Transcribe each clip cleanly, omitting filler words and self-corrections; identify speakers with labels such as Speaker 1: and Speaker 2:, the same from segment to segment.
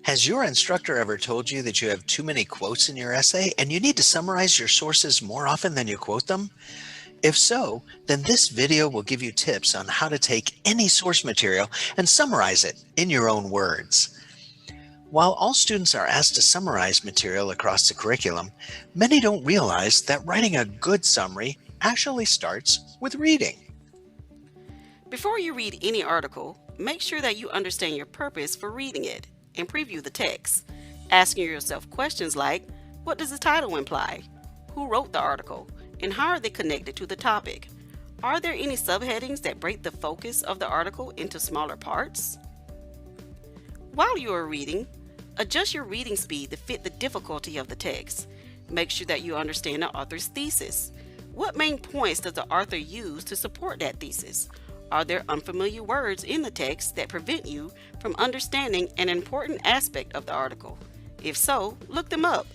Speaker 1: Has your instructor ever told you that you have too many quotes in your essay and you need to summarize your sources more often than you quote them? If so, then this video will give you tips on how to take any source material and summarize it in your own words. While all students are asked to summarize material across the curriculum, many don't realize that writing a good summary actually starts with reading.
Speaker 2: Before you read any article, make sure that you understand your purpose for reading it and preview the text, asking yourself questions like, what does the title imply? Who wrote the article? And how are they connected to the topic? Are there any subheadings that break the focus of the article into smaller parts? While you are reading, adjust your reading speed to fit the difficulty of the text. Make sure that you understand the author's thesis. What main points does the author use to support that thesis? Are there unfamiliar words in the text that prevent you from understanding an important aspect of the article? If so, look them up.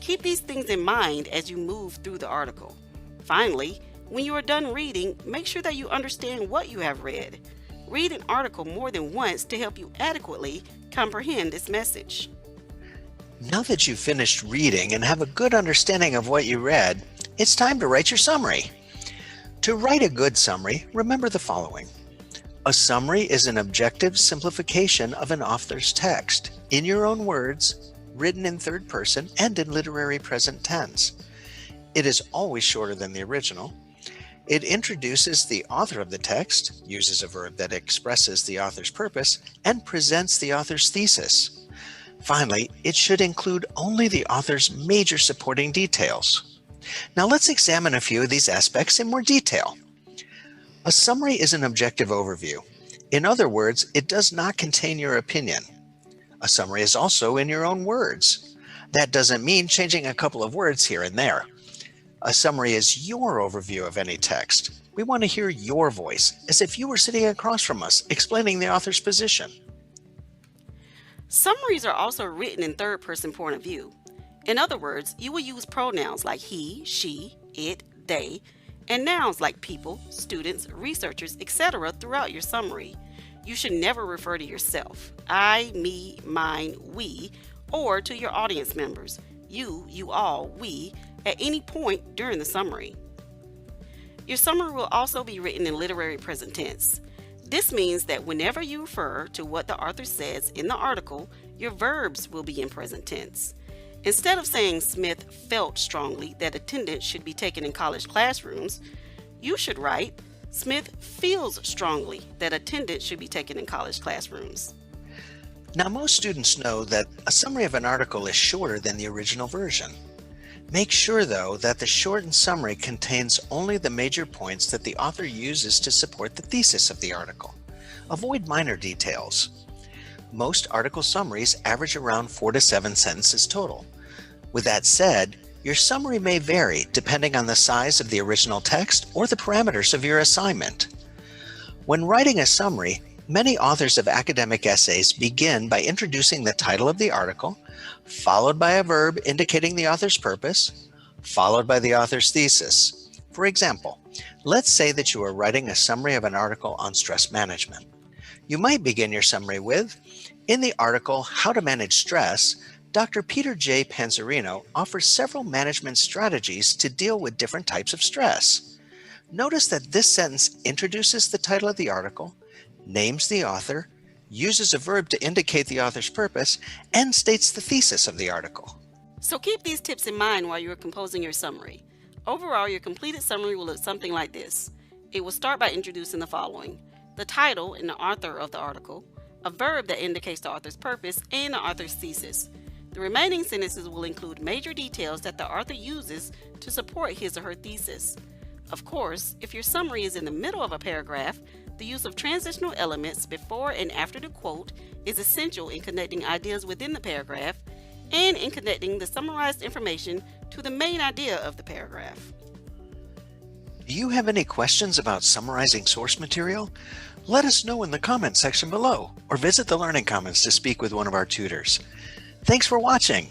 Speaker 2: Keep these things in mind as you move through the article. Finally, when you are done reading, make sure that you understand what you have read. Read an article more than once to help you adequately comprehend its message.
Speaker 1: Now that you've finished reading and have a good understanding of what you read, it's time to write your summary. To write a good summary, remember the following. A summary is an objective simplification of an author's text, in your own words, written in third person and in literary present tense. It is always shorter than the original. It introduces the author of the text, uses a verb that expresses the author's purpose, and presents the author's thesis. Finally, it should include only the author's major supporting details. Now let's examine a few of these aspects in more detail. A summary is an objective overview. In other words, it does not contain your opinion. A summary is also in your own words. That doesn't mean changing a couple of words here and there. A summary is your overview of any text. We want to hear your voice, as if you were sitting across from us, explaining the author's position.
Speaker 2: Summaries are also written in third-person point of view. In other words, you will use pronouns like he, she, it, they, and nouns like people, students, researchers, etc. throughout your summary. You should never refer to yourself, I, me, mine, we, or to your audience members, you all, we, at any point during the summary. Your summary will also be written in literary present tense. This means that whenever you refer to what the author says in the article, your verbs will be in present tense. Instead of saying Smith felt strongly that attendance should be taken in college classrooms, you should write Smith feels strongly that attendance should be taken in college classrooms.
Speaker 1: Now most students know that a summary of an article is shorter than the original version. Make sure though that the shortened summary contains only the major points that the author uses to support the thesis of the article. Avoid minor details. Most article summaries average around 4 to 7 sentences total. With that said, your summary may vary depending on the size of the original text or the parameters of your assignment. When writing a summary, many authors of academic essays begin by introducing the title of the article, followed by a verb indicating the author's purpose, followed by the author's thesis. For example, let's say that you are writing a summary of an article on stress management. You might begin your summary with, in the article, How to Manage Stress, Dr. Peter J. Panzarino offers several management strategies to deal with different types of stress. Notice that this sentence introduces the title of the article, names the author, uses a verb to indicate the author's purpose, and states the thesis of the article.
Speaker 2: So keep these tips in mind while you are composing your summary. Overall, your completed summary will look something like this. It will start by introducing the following: the title and the author of the article, a verb that indicates the author's purpose, and the author's thesis. The remaining sentences will include major details that the author uses to support his or her thesis. Of course, if your summary is in the middle of a paragraph, the use of transitional elements before and after the quote is essential in connecting ideas within the paragraph and in connecting the summarized information to the main idea of the paragraph.
Speaker 1: Do you have any questions about summarizing source material? Let us know in the comments section below, or visit the Learning Commons to speak with one of our tutors. Thanks for watching.